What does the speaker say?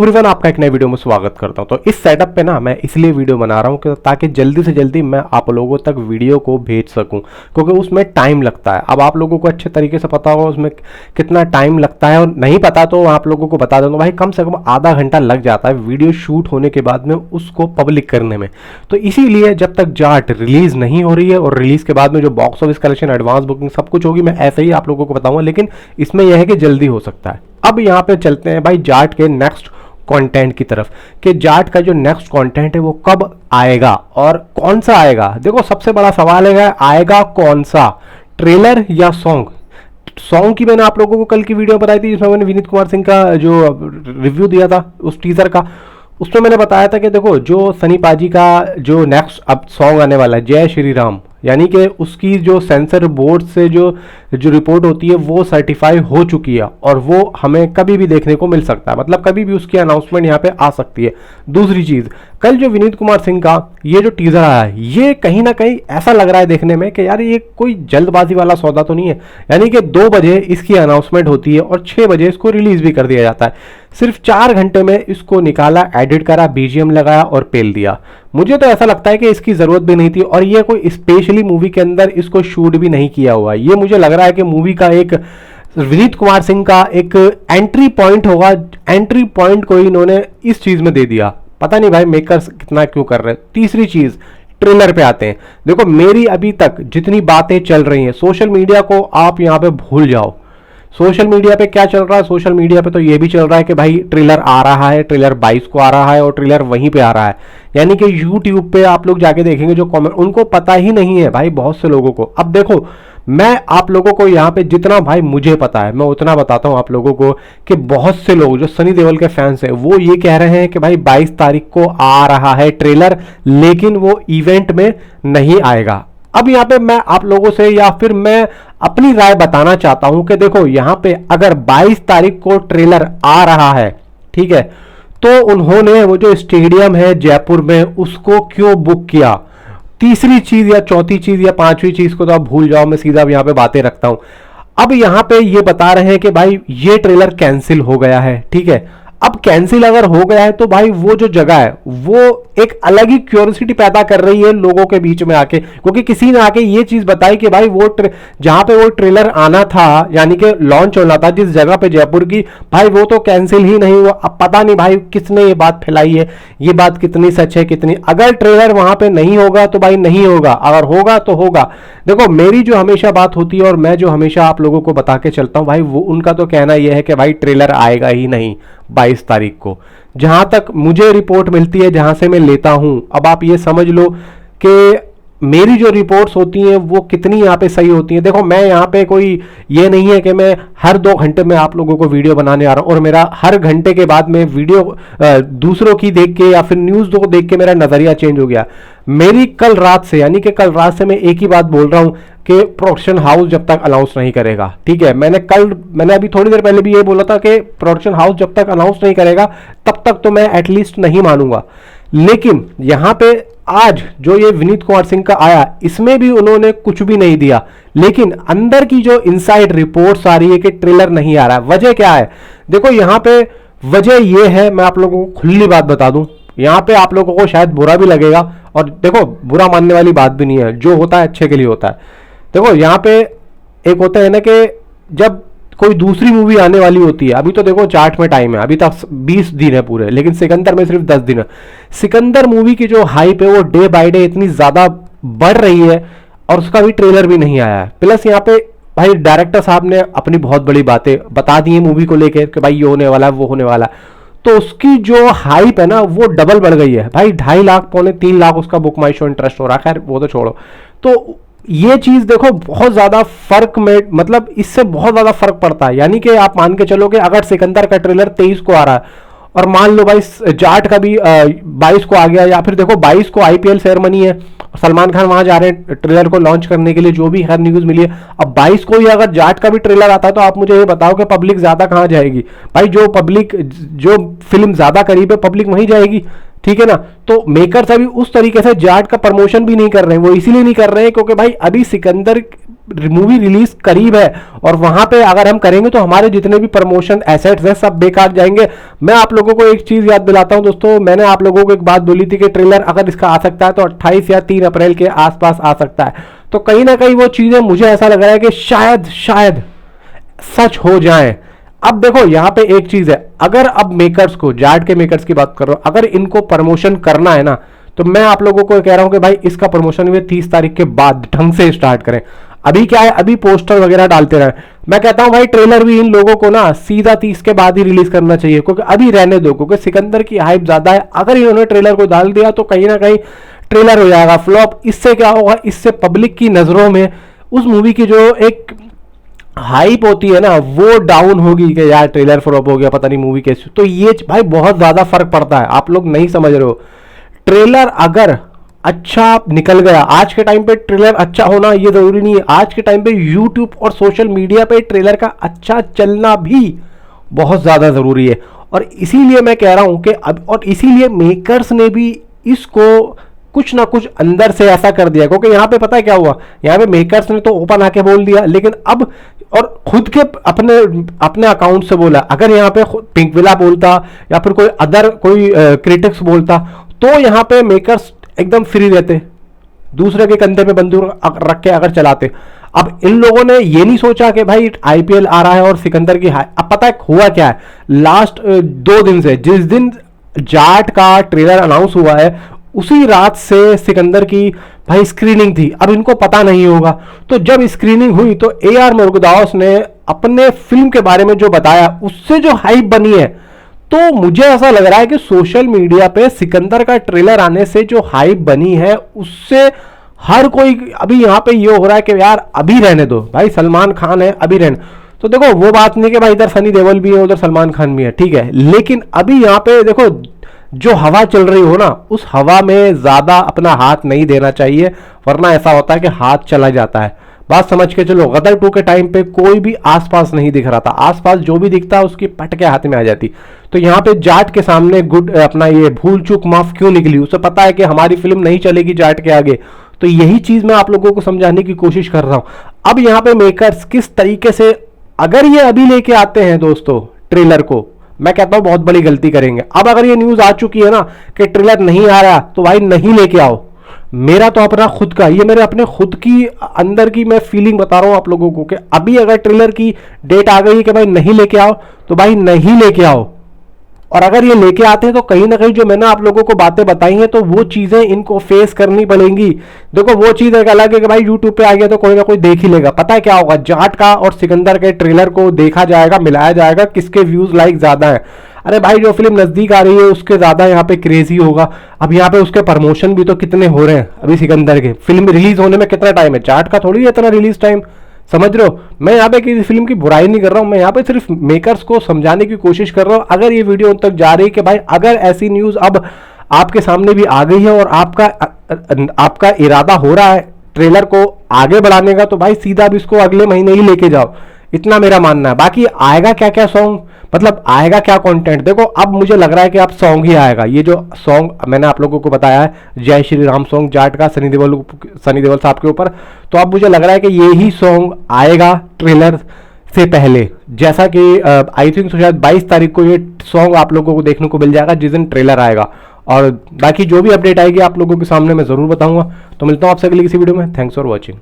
Everyone, आपका एक नए वीडियो में स्वागत करता हूं। तो इस सेटअप पे ना मैं इसलिए वीडियो बना रहा हूं ताकि जल्दी से जल्दी मैं आप लोगों तक वीडियो को भेज सकूं, क्योंकि उसमें टाइम लगता है। अब आप लोगों को अच्छे तरीके से पता होगा उसमें कितना टाइम लगता है, और नहीं पता तो आप लोगों को बता दूंगा भाई, कम से कम आधा घंटा लग जाता है वीडियो शूट होने के बाद में उसको पब्लिक करने में। तो इसीलिए जब तक जाट रिलीज नहीं हो रही है और रिलीज के बाद में जो box office collection, advance booking सब कुछ होगी, मैं ऐसे ही आप लोगों को बताऊंगा। लेकिन इसमें यह है कि जल्दी हो सकता है। अब यहाँ पे चलते हैं भाई जाट के नेक्स्ट कंटेंट की तरफ, कि जाट का जो नेक्स्ट कंटेंट है वो कब आएगा और कौन सा आएगा। देखो, सबसे बड़ा सवाल है आएगा कौन सा, ट्रेलर या सॉन्ग की मैंने आप लोगों को कल की वीडियो बताई थी, जिसमें मैंने विनीत कुमार सिंह का जो रिव्यू दिया था उस टीजर का। उसमें मैंने बताया था कि देखो, जो सनी पाजी का जो नेक्स्ट अब सॉन्ग आने वाला है, जय श्री राम, यानी कि उसकी जो सेंसर बोर्ड से जो रिपोर्ट होती है वो सर्टिफाई हो चुकी है, और वो हमें कभी भी देखने को मिल सकता है। मतलब कभी भी उसकी अनाउंसमेंट यहाँ पे आ सकती है। दूसरी चीज़, कल जो विनीत कुमार सिंह का ये जो टीजर आया है, ये कहीं ना कहीं ऐसा लग रहा है देखने में कि यार ये कोई जल्दबाजी वाला सौदा तो नहीं है। यानी कि 2 बजे इसकी अनाउंसमेंट होती है और 6 बजे इसको रिलीज भी कर दिया जाता है। सिर्फ 4 घंटे में इसको निकाला, एडिट करा, बीजीएम लगाया और पेल दिया। मुझे तो ऐसा लगता है कि इसकी जरूरत भी नहीं थी, और ये कोई स्पेशली मूवी के अंदर इसको शूट भी नहीं किया हुआ। ये मुझे लग रहा है कि मूवी का एक विनीत कुमार सिंह का एक एंट्री पॉइंट होगा। एंट्री पॉइंट को इन्होंने इस चीज में दे दिया। पता नहीं भाई मेकर्स कितना क्यों कर रहे हैं। तीसरी चीज, ट्रेलर पे आते हैं। देखो, मेरी अभी तक जितनी बातें चल रही हैं, सोशल मीडिया को आप यहां पे भूल जाओ। सोशल मीडिया पे क्या चल रहा है? सोशल मीडिया पे तो ये भी चल रहा है कि भाई ट्रेलर आ रहा है, ट्रेलर 22 को आ रहा है और ट्रेलर वहीं पे आ रहा है। यानी कि यूट्यूब पे आप लोग जाके देखेंगे जो कमेंट, उनको पता ही नहीं है भाई, बहुत से लोगों को। अब देखो, मैं आप लोगों को यहाँ पे जितना भाई मुझे पता है मैं उतना बताता हूँ आप लोगों को, कि बहुत से लोग जो सनी देओल के फैंस हैं वो ये कह रहे हैं कि भाई 22 तारीख को आ रहा है ट्रेलर, लेकिन वो इवेंट में नहीं आएगा। अब यहाँ पे मैं आप लोगों से या फिर मैं अपनी राय बताना चाहता हूं कि देखो, यहां पे अगर 22 तारीख को ट्रेलर आ रहा है, ठीक है, तो उन्होंने वो जो स्टेडियम है जयपुर में उसको क्यों बुक किया? तीसरी चीज या चौथी चीज या पांचवी चीज को तो आप भूल जाओ, मैं सीधा यहां पे बातें रखता हूं। अब यहां पे ये बता रहे हैं कि भाई ये ट्रेलर कैंसिल हो गया है, ठीक है। अब कैंसिल अगर हो गया है तो भाई वो जो जगह है वो एक अलग ही क्यूरियोसिटी पैदा कर रही है लोगों के बीच में आके, क्योंकि किसी ने आके ये चीज बताई कि भाई वो जहां पे वो ट्रेलर आना था, यानी कि लॉन्च होना था जिस जगह पे जयपुर की, भाई वो तो कैंसिल ही नहीं हुआ। अब पता नहीं भाई किसने ये बात फैलाई है, ये बात कितनी सच है कितनी। अगर ट्रेलर वहां पे नहीं होगा तो भाई नहीं होगा, अगर होगा तो होगा। देखो, मेरी जो हमेशा बात होती है और मैं जो हमेशा आप लोगों को बता के चलता हूं भाई, वो उनका तो कहना यह है कि भाई ट्रेलर आएगा ही नहीं 22 तारीख को। जहां तक मुझे रिपोर्ट मिलती है, जहां से मैं लेता हूं, अब आप ये समझ लो कि मेरी जो रिपोर्ट्स होती हैं वो कितनी यहाँ पे सही होती हैं। देखो, मैं यहाँ पे कोई ये नहीं है कि मैं हर 2 घंटे में आप लोगों को वीडियो बनाने आ रहा हूँ और मेरा हर घंटे के बाद में वीडियो दूसरों की देख के या फिर न्यूज़ को देख के मेरा नज़रिया चेंज हो गया। मेरी कल रात से, यानी कि कल रात से मैं एक ही बात बोल रहा हूँ कि प्रोडक्शन हाउस जब तक अनाउंस नहीं करेगा, ठीक है, मैंने अभी थोड़ी देर पहले भी ये बोला था कि प्रोडक्शन हाउस जब तक अनाउंस नहीं करेगा तब तक तो मैं एटलीस्ट नहीं मानूंगा। लेकिन यहां पे आज जो ये विनीत कुमार सिंह का आया, इसमें भी उन्होंने कुछ भी नहीं दिया, लेकिन अंदर की जो इनसाइड रिपोर्ट्स आ रही है कि ट्रेलर नहीं आ रहा है। वजह क्या है? देखो, यहां पे वजह ये है, मैं आप लोगों को खुली बात बता दूं, यहां पे आप लोगों को शायद बुरा भी लगेगा, और देखो बुरा मानने वाली बात भी नहीं है, जो होता है अच्छे के लिए होता है। देखो, यहां पे एक होता है ना कि जब कोई दूसरी मूवी आने वाली होती है, अभी तो देखो चार्ट में टाइम है, अभी तक 20 दिन है पूरे, लेकिन सिकंदर में सिर्फ 10 दिन है। सिकंदर मूवी की जो हाइप है वो डे बाय डे इतनी ज्यादा बढ़ रही है और उसका भी ट्रेलर भी नहीं आया है। प्लस यहाँ पे भाई डायरेक्टर साहब ने अपनी बहुत बड़ी बातें बता दी है मूवी को लेकर कि भाई ये होने वाला है, वो होने वाला है, तो उसकी जो हाइप है ना वो डबल बढ़ गई है भाई। 2.5 लाख पौने 3 लाख उसका बुक माई शो इंटरेस्ट हो रहा है। खैर वो तो छोड़ो, तो ये चीज देखो बहुत ज्यादा फर्क में, मतलब इससे बहुत ज्यादा फर्क पड़ता है। यानी कि आप मान के चलो कि अगर सिकंदर का ट्रेलर 23 को आ रहा है और मान लो भाई जाट का भी 22 को आ गया, या फिर देखो 22 को आईपीएल सेरेमनी है, सलमान खान वहां जा रहे हैं ट्रेलर को लॉन्च करने के लिए, जो भी हर न्यूज मिली है। अब 22 को ही अगर जाट का भी ट्रेलर आता है तो आप मुझे ये बताओ कि पब्लिक ज्यादा कहां जाएगी? भाई जो फिल्म ज्यादा करीब है पब्लिक वहीं जाएगी, ठीक है ना। तो मेकर्स अभी उस तरीके से जाट का प्रमोशन भी नहीं कर रहे हैं। वो इसीलिए नहीं कर रहे हैं क्योंकि भाई अभी सिकंदर मूवी रिलीज करीब है और वहां पे अगर हम करेंगे तो हमारे जितने भी प्रमोशन एसेट्स हैं सब बेकार जाएंगे। मैं आप लोगों को एक चीज याद दिलाता हूं दोस्तों, मैंने आप लोगों को एक बात बोली थी कि ट्रेलर अगर इसका आ सकता है तो 28 या 3 अप्रैल के आसपास आ सकता है। तो कहीं ना कहीं वो चीजें मुझे ऐसा लग रहा है कि शायद सच हो जाए। अब देखो यहां पे एक चीज है, अगर अब मेकर्स को, जाट के मेकर्स की बात कर रहा हूं, अगर इनको प्रमोशन करना है ना तो मैं आप लोगों को कह रहा हूं कि भाई इसका प्रमोशन वे 30 तारीख के बाद ढंग से स्टार्ट करें। अभी क्या है, अभी पोस्टर वगैरह डालते रहे। मैं कहता हूं भाई ट्रेलर भी इन लोगों को ना सीधा 30 के बाद ही रिलीज करना चाहिए, क्योंकि अभी रहने दो, क्योंकि सिकंदर की हाइप ज्यादा है। अगर इन्होंने ट्रेलर को डाल दिया तो कहीं ना कहीं ट्रेलर हो जाएगा फ्लॉप। इससे क्या होगा, इससे पब्लिक की नजरों में उस मूवी की जो एक हाइप होती है ना वो डाउन होगी कि यार ट्रेलर फ्लॉप हो गया, पता नहीं मूवी कैसी। तो ये भाई बहुत ज्यादा फर्क पड़ता है, आप लोग नहीं समझ रहे हो। ट्रेलर अगर अच्छा निकल गया, आज के टाइम पे ट्रेलर अच्छा होना ये जरूरी नहीं है, आज के टाइम पे यूट्यूब और सोशल मीडिया पे ट्रेलर का अच्छा चलना भी बहुत ज्यादा जरूरी है। और इसीलिए मैं कह रहा हूं कि अब, और इसीलिए मेकर्स ने भी इसको कुछ ना कुछ अंदर से ऐसा कर दिया, क्योंकि यहां पे पता है क्या हुआ, यहां पे मेकर्स ने तो ओपन आके बोल दिया, लेकिन अब और खुद के अपने अकाउंट से बोला। अगर यहाँ पे पिंकविला बोलता या फिर कोई अदर कोई क्रिटिक्स बोलता तो यहाँ पे मेकर्स एकदम फ्री रहते, दूसरे के कंधे पे बंदूक रख के अगर चलाते। अब इन लोगों ने ये नहीं सोचा कि भाई आईपीएल आ रहा है और सिकंदर की अब पता है हुआ क्या है, लास्ट 2 दिन से, जिस दिन जाट का ट्रेलर अनाउंस हुआ है उसी रात से सिकंदर की भाई स्क्रीनिंग थी। अब इनको पता नहीं होगा, तो जब स्क्रीनिंग हुई तो AR मुरुगदास ने अपने फिल्म के बारे में जो बताया उससे जो हाइप बनी है, तो मुझे ऐसा लग रहा है कि सोशल मीडिया पे सिकंदर का ट्रेलर आने से जो हाइप बनी है उससे हर कोई अभी यहां पे ये हो रहा है कि यार अभी रहने दो भाई, सलमान खान है अभी रहने। तो देखो वो बात नहीं कि भाई इधर सनी देओल भी है उधर सलमान खान भी है, ठीक है, लेकिन अभी यहां पे देखो जो हवा चल रही हो ना उस हवा में ज्यादा अपना हाथ नहीं देना चाहिए, वरना ऐसा होता है कि हाथ चला जाता है। बात समझ के चलो, गदर 2 के टाइम पे कोई भी आसपास नहीं दिख रहा था, आसपास जो भी दिखता है उसकी पटके हाथ में आ जाती। तो यहाँ पे जाट के सामने गुड अपना ये भूल चूक माफ क्यों निकली, उसे पता है कि हमारी फिल्म नहीं चलेगी जाट के आगे। तो यही चीज मैं आप लोगों को समझाने की कोशिश कर रहा हूं। अब यहाँ पे मेकर्स किस तरीके से, अगर ये अभी लेके आते हैं दोस्तों ट्रेलर को, मैं कहता हूं बहुत बड़ी गलती करेंगे। अब अगर ये न्यूज आ चुकी है ना कि ट्रेलर नहीं आ रहा तो भाई नहीं लेके आओ। मेरा तो अपना खुद का, ये मेरे अपने खुद की अंदर की मैं फीलिंग बता रहा हूं आप लोगों को कि अभी अगर ट्रेलर की डेट आ गई है कि भाई नहीं लेके आओ तो भाई नहीं लेके आओ। और अगर ये लेके आते हैं तो कहीं ना कहीं जो मैंने आप लोगों को बातें बताई हैं तो वो चीजें इनको फेस करनी पड़ेंगी। देखो वो चीज एक अलग है कि भाई यूट्यूब पे आ गया तो कोई ना कोई देख ही लेगा। पता है क्या होगा, जाट का और सिकंदर के ट्रेलर को देखा जाएगा, मिलाया जाएगा किसके व्यूज लाइक ज्यादा है। अरे भाई जो फिल्म नजदीक आ रही है उसके ज्यादा यहाँ पे क्रेजी होगा। अब यहाँ पे उसके प्रमोशन भी तो कितने हो रहे हैं, अभी सिकंदर के फिल्म रिलीज होने में कितना टाइम है, जाट का थोड़ी है इतना रिलीज टाइम, समझ रहे हो। मैं यहाँ पे किसी फिल्म की बुराई नहीं कर रहा हूँ, मैं यहाँ पे सिर्फ मेकर्स को समझाने की कोशिश कर रहा हूँ। अगर ये वीडियो उन तक जा रही है कि भाई अगर ऐसी न्यूज अब आपके सामने भी आ गई है और आपका इरादा हो रहा है ट्रेलर को आगे बढ़ाने का, तो भाई सीधा भी इसको अगले महीने ही लेके जाओ, इतना मेरा मानना है। बाकी आएगा क्या क्या सॉन्ग, मतलब आएगा क्या कंटेंट, देखो अब मुझे लग रहा है कि अब सॉन्ग ही आएगा। ये जो सॉन्ग मैंने आप लोगों को बताया है जय श्री राम सॉन्ग जाट का सनी देओल साहब के ऊपर, तो अब मुझे लग रहा है कि ये ही सॉन्ग आएगा ट्रेलर से पहले। जैसा कि आई थिंक शायद 22 तारीख को ये सॉन्ग आप लोगों को देखने को मिल जाएगा जिस दिन ट्रेलर आएगा। और बाकी जो भी अपडेट आएगी आप लोगों के सामने मैं जरूर बताऊंगा। तो मिलता हूं आपसे अगली किसी वीडियो में। Thanks for watching.